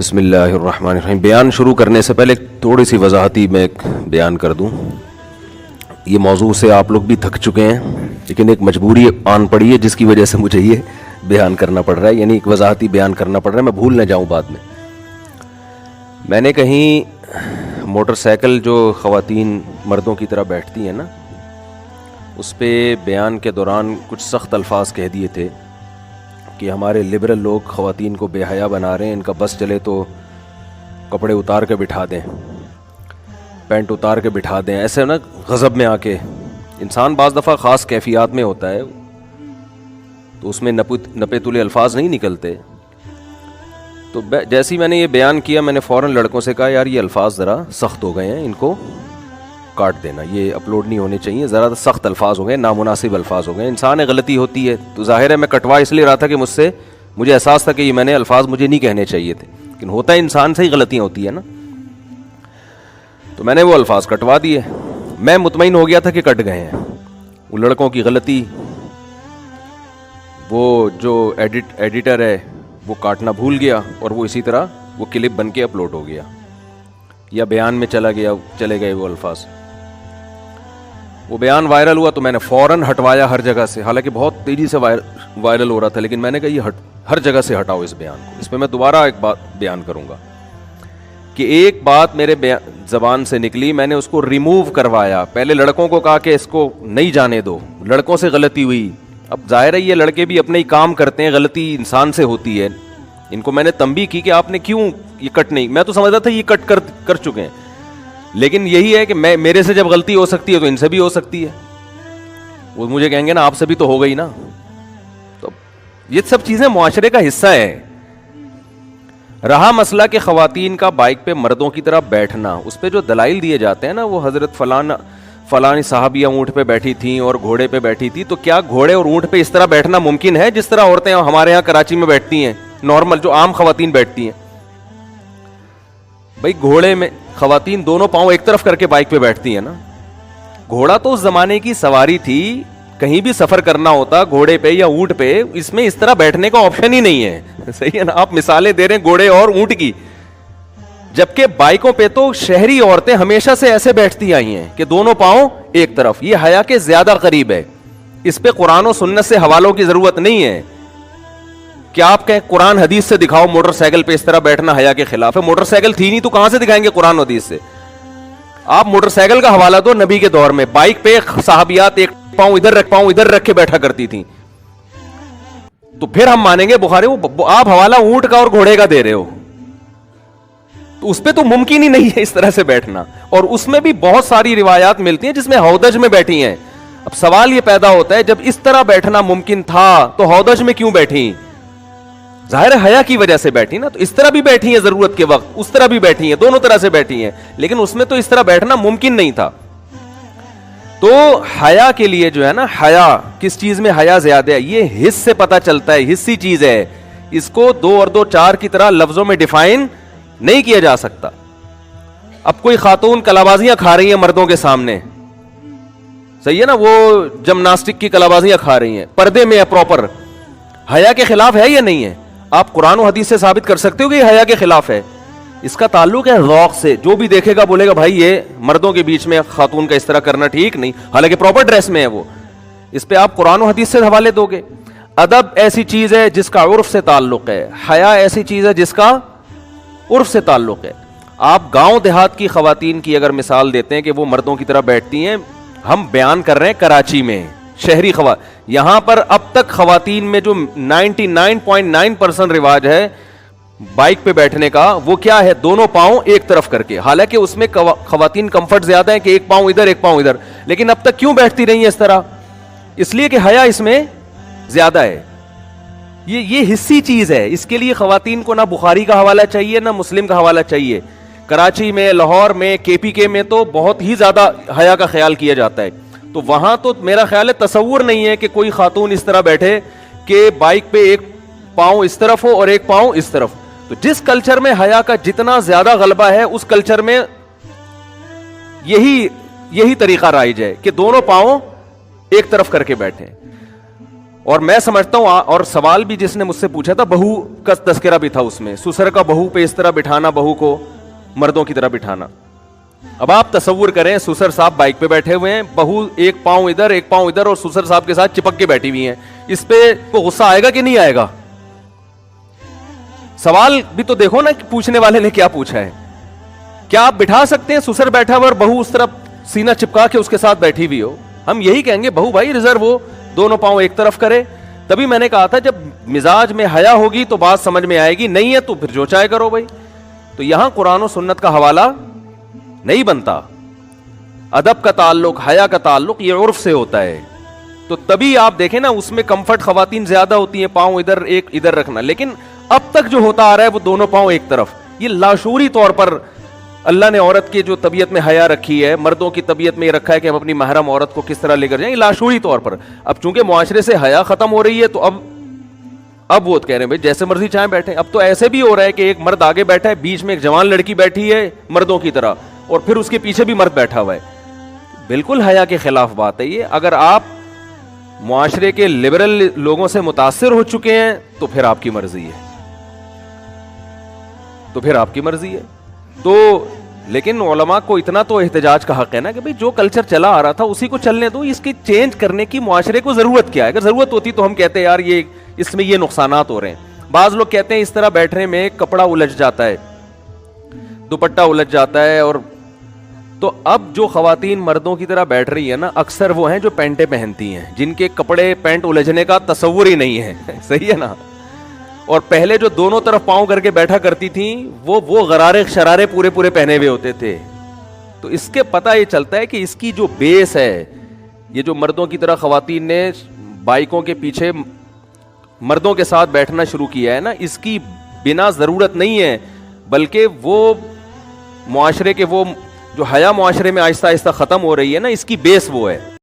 بسم اللہ الرحمن الرحیم. بیان شروع کرنے سے پہلے تھوڑی سی وضاحتی میں ایک بیان کر دوں. یہ موضوع سے آپ لوگ بھی تھک چکے ہیں, لیکن ایک مجبوری آن پڑی ہے جس کی وجہ سے مجھے یہ بیان کرنا پڑ رہا ہے, یعنی ایک وضاحتی بیان کرنا پڑ رہا ہے, میں بھول نہ جاؤں بعد میں. میں نے کہیں موٹر سائیکل جو خواتین مردوں کی طرح بیٹھتی ہیں نا, اس پہ بیان کے دوران کچھ سخت الفاظ کہہ دیے تھے کہ ہمارے لبرل لوگ خواتین کو بے حیا بنا رہے ہیں, ان کا بس چلے تو کپڑے اتار کے بٹھا دیں, پینٹ اتار کے بٹھا دیں. ایسے نا غضب میں آ کے انسان بعض دفعہ خاص کیفیات میں ہوتا ہے تو اس میں نپے تلے الفاظ نہیں نکلتے. تو جیسے ہی میں نے یہ بیان کیا, میں نے فوراً لڑکوں سے کہا یار یہ الفاظ ذرا سخت ہو گئے ہیں, ان کو کاٹ دینا, یہ اپلوڈ نہیں ہونے چاہیے, ذرا سخت الفاظ ہو گئے, نامناسب الفاظ ہو گئے. انسان غلطی ہوتی ہے تو ظاہر ہے میں کٹوا اس لیے رہا تھا کہ مجھے احساس تھا کہ یہ میں نے الفاظ مجھے نہیں کہنے چاہیے تھے, لیکن ہوتا ہے انسان سے ہی غلطیاں ہوتی ہے نا. تو میں نے وہ الفاظ کٹوا دیے. میں مطمئن ہو گیا تھا کہ کٹ گئے ہیں. وہ لڑکوں کی غلطی, وہ جو ایڈیٹر ہے وہ کاٹنا بھول گیا اور وہ اسی طرح وہ کلپ بن کے اپلوڈ ہو گیا, یا بیان میں چلے گئے وہ الفاظ. وہ بیان وائرل ہوا تو میں نے فوراً ہٹوایا ہر جگہ سے, حالانکہ بہت تیزی سے وائرل ہو رہا تھا, لیکن میں نے کہا یہ ہر جگہ سے ہٹاؤ اس بیان کو. اس پہ میں دوبارہ ایک بات بیان کروں گا کہ ایک بات میرے زبان سے نکلی, میں نے اس کو ریموو کروایا. پہلے لڑکوں کو کہا کہ اس کو نہیں جانے دو, لڑکوں سے غلطی ہوئی. اب ظاہر ہے یہ لڑکے بھی اپنے ہی کام کرتے ہیں, غلطی انسان سے ہوتی ہے. ان کو میں نے تنبیہ کی کہ آپ نے کیوں یہ کٹ نہیں, میں تو سمجھتا تھا یہ کٹ کر چکے ہیں, لیکن یہی ہے کہ میرے سے جب غلطی ہو سکتی ہے تو ان سے بھی ہو سکتی ہے. وہ مجھے کہیں گے نا آپ سے بھی تو ہو گئی نا. تو یہ سب چیزیں معاشرے کا حصہ ہے. رہا مسئلہ کہ خواتین کا بائک پہ مردوں کی طرح بیٹھنا, اس پہ جو دلائل دیے جاتے ہیں نا, وہ حضرت فلانی صحابیہ اونٹ پہ بیٹھی تھیں اور گھوڑے پہ بیٹھی تھی, تو کیا گھوڑے اور اونٹ پہ اس طرح بیٹھنا ممکن ہے جس طرح عورتیں ہمارے یہاں کراچی میں بیٹھتی ہیں, نارمل جو عام خواتین بیٹھتی ہیں؟ بھائی گھوڑے میں خواتین دونوں پاؤں ایک طرف کر کے بائک پہ بیٹھتی ہیں نا. گھوڑا تو اس زمانے کی سواری تھی, کہیں بھی سفر کرنا ہوتا گھوڑے پہ یا اونٹ پہ, اس میں اس طرح بیٹھنے کا آپشن ہی نہیں ہے. صحیح ہے نا, آپ مثالیں دے رہے ہیں گھوڑے اور اونٹ کی, جبکہ بائکوں پہ تو شہری عورتیں ہمیشہ سے ایسے بیٹھتی آئی ہیں کہ دونوں پاؤں ایک طرف. یہ حیا کے زیادہ قریب ہے. اس پہ قرآن و سنت سے حوالوں کی ضرورت نہیں ہے کہ آپ کہیں قرآن حدیث سے دکھاؤ موٹر سائیکل پہ اس طرح بیٹھنا حیا کے خلاف ہے. موٹر سائیکل تھی نہیں تو کہاں سے دکھائیں گے قرآن و حدیث سے؟ آپ موٹر سائیکل کا حوالہ دو نبی کے دور میں. بائک پہ صحابیات ایک پاؤں ادھر رکھ کے بیٹھا کرتی تھیں, تو پھر ہم مانیں گے بخاری. آپ حوالہ اونٹ کا اور گھوڑے کا دے رہے ہو, تو اس پہ تو ممکن ہی نہیں ہے اس طرح سے بیٹھنا. اور اس میں بھی بہت ساری روایات ملتی ہیں جس میں ہودج میں بیٹھی ہیں. اب سوال یہ پیدا ہوتا ہے جب اس طرح بیٹھنا ممکن تھا تو ہودج میں کیوں بیٹھی؟ ظاہر ہے حیا کی وجہ سے بیٹھی نا. تو اس طرح بھی بیٹھی ہیں ضرورت کے وقت, اس طرح بھی بیٹھی ہیں, دونوں طرح سے بیٹھی ہیں, لیکن اس میں تو اس طرح بیٹھنا ممکن نہیں تھا. تو حیا کے لیے جو ہے نا, حیا کس چیز میں حیا زیادہ ہے یہ حس سے پتہ چلتا ہے, حسی چیز ہے. اس کو 2 اور 2 4 کی طرح لفظوں میں ڈیفائن نہیں کیا جا سکتا. اب کوئی خاتون کلابازیاں کھا رہی ہیں مردوں کے سامنے, صحیح ہے نا, وہ جمناسٹک کی کلابازیاں کھا رہی ہیں, پردے میں ہے پراپر, حیا کے خلاف ہے یا نہیں ہے؟ آپ قرآن و حدیث سے ثابت کر سکتے ہو کہ یہ حیا کے خلاف ہے؟ اس کا تعلق ہے ذوق سے. جو بھی دیکھے گا بولے گا بھائی یہ مردوں کے بیچ میں خاتون کا اس طرح کرنا ٹھیک نہیں, حالانکہ پراپر ڈریس میں ہے وہ. اس پہ آپ قرآن و حدیث سے حوالے دو گے. ادب ایسی چیز ہے جس کا عرف سے تعلق ہے, حیا ایسی چیز ہے جس کا عرف سے تعلق ہے. آپ گاؤں دیہات کی خواتین کی اگر مثال دیتے ہیں کہ وہ مردوں کی طرح بیٹھتی ہیں, ہم بیان کر رہے ہیں کراچی میں شہری یہاں پر اب تک خواتین میں جو 99.9% رواج ہے بائک پہ بیٹھنے کا, وہ کیا ہے؟ دونوں پاؤں ایک طرف کر کے. حالانکہ اس میں خواتین کمفرٹ زیادہ ہے کہ ایک پاؤں ادھر ایک پاؤں ادھر, لیکن اب تک کیوں بیٹھتی رہی ہیں اس طرح؟ اس لیے کہ حیا اس میں زیادہ ہے. یہ حصی چیز ہے. اس کے لیے خواتین کو نہ بخاری کا حوالہ چاہیے نہ مسلم کا حوالہ چاہیے. کراچی میں, لاہور میں, KPK میں تو بہت ہی زیادہ حیا کا خیال کیا جاتا ہے. تو وہاں تو میرا خیال ہے تصور نہیں ہے کہ کوئی خاتون اس طرح بیٹھے کہ بائک پہ ایک پاؤں اس طرف ہو اور ایک پاؤں اس طرف. تو جس کلچر میں حیا کا جتنا زیادہ غلبہ ہے اس کلچر میں یہی طریقہ رائج ہے کہ دونوں پاؤں ایک طرف کر کے بیٹھے. اور میں سمجھتا ہوں اور سوال بھی جس نے مجھ سے پوچھا تھا بہو کا تذکرہ بھی تھا اس میں, سسر کا بہو پہ اس طرح بٹھانا, بہو کو مردوں کی طرح بٹھانا. اب آپ تصور کریں سسر صاحب بائک پہ بیٹھے ہوئے ہیں, بہو ایک پاؤں ادھر ایک پاؤں ادھر اور سسر صاحب کے ساتھ چپک کے بیٹھی ہوئی ہیں, اس پہ کو غصہ آئے گا کہ نہیں آئے گا؟ سوال بھی تو دیکھو نا کہ پوچھنے والے نے کیا پوچھا ہے. کیا آپ بٹھا سکتے ہیں سسر بیٹھا ہوا اور بہو اس طرف سینہ چپکا کے اس کے ساتھ بیٹھی ہوئی ہو؟ ہم یہی کہیں گے بہو بھائی ریزرو ہو, دونوں پاؤں ایک طرف کرے. تبھی میں نے کہا تھا جب مزاج میں حیا ہوگی تو بات سمجھ میں آئے گی, نہیں ہے تو پھر جو چاہے کرو بھائی. تو یہاں قرآن و سنت کا حوالہ نہیں بنتا. ادب کا تعلق, حیا کا تعلق یہ عرف سے ہوتا ہے. تو تبھی آپ دیکھیں نا اس میں کمفرٹ خواتین زیادہ ہوتی ہیں, پاؤں ادھر ایک ادھر رکھنا. لیکن اب تک جو ہوتا آ رہا ہے وہ دونوں پاؤں ایک طرف, یہ لاشعوری طور پر اللہ نے عورت کی جو طبیعت میں حیا رکھی ہے, مردوں کی طبیعت میں یہ رکھا ہے کہ ہم اپنی محرم عورت کو کس طرح لے کر جائیں, یہ لاشعوری طور پر. اب چونکہ معاشرے سے حیا ختم ہو رہی ہے تو اب وہ کہہ رہے ہیں بھائی جیسے مرضی چاہیں بیٹھیں. اب تو ایسے بھی ہو رہا ہے کہ ایک مرد آگے بیٹھا ہے, بیچ میں ایک جوان لڑکی بیٹھی ہے مردوں کی طرح, اور پھر اس کے پیچھے بھی مرد بیٹھا ہوا ہے. بالکل حیا کے خلاف بات ہے یہ. اگر آپ معاشرے کے لبرل لوگوں سے متاثر ہو چکے ہیں تو پھر آپ کی مرضی ہے, تو پھر آپ کی مرضی ہے. تو لیکن علماء کو اتنا تو احتجاج کا حق ہے نا کہ بھئی جو کلچر چلا آ رہا تھا اسی کو چلنے دو, اس کی چینج کرنے کی معاشرے کو ضرورت کیا ہے؟ اگر ضرورت ہوتی تو ہم کہتے ہیں یار یہ اس میں یہ نقصانات ہو رہے ہیں. بعض لوگ کہتے ہیں اس طرح بیٹھنے میں کپڑا الجھ جاتا ہے, دوپٹہ الجھ جاتا ہے. اور تو اب جو خواتین مردوں کی طرح بیٹھ رہی ہیں نا, اکثر وہ ہیں جو پینٹیں پہنتی ہیں, جن کے کپڑے پینٹ الجھنے کا تصور ہی نہیں ہے. صحیح ہے نا؟ اور پہلے جو دونوں طرف پاؤں کر کے بیٹھا کرتی تھیں وہ غرارے شرارے پورے پورے پہنے ہوئے ہوتے تھے. تو اس کے پتہ یہ چلتا ہے کہ اس کی جو بیس ہے, یہ جو مردوں کی طرح خواتین نے بائکوں کے پیچھے مردوں کے ساتھ بیٹھنا شروع کیا ہے نا, اس کی بنا ضرورت نہیں ہے, بلکہ وہ معاشرے کے وہ جو حیا معاشرے میں آہستہ آہستہ ختم ہو رہی ہے نا, اس کی بیس وہ ہے.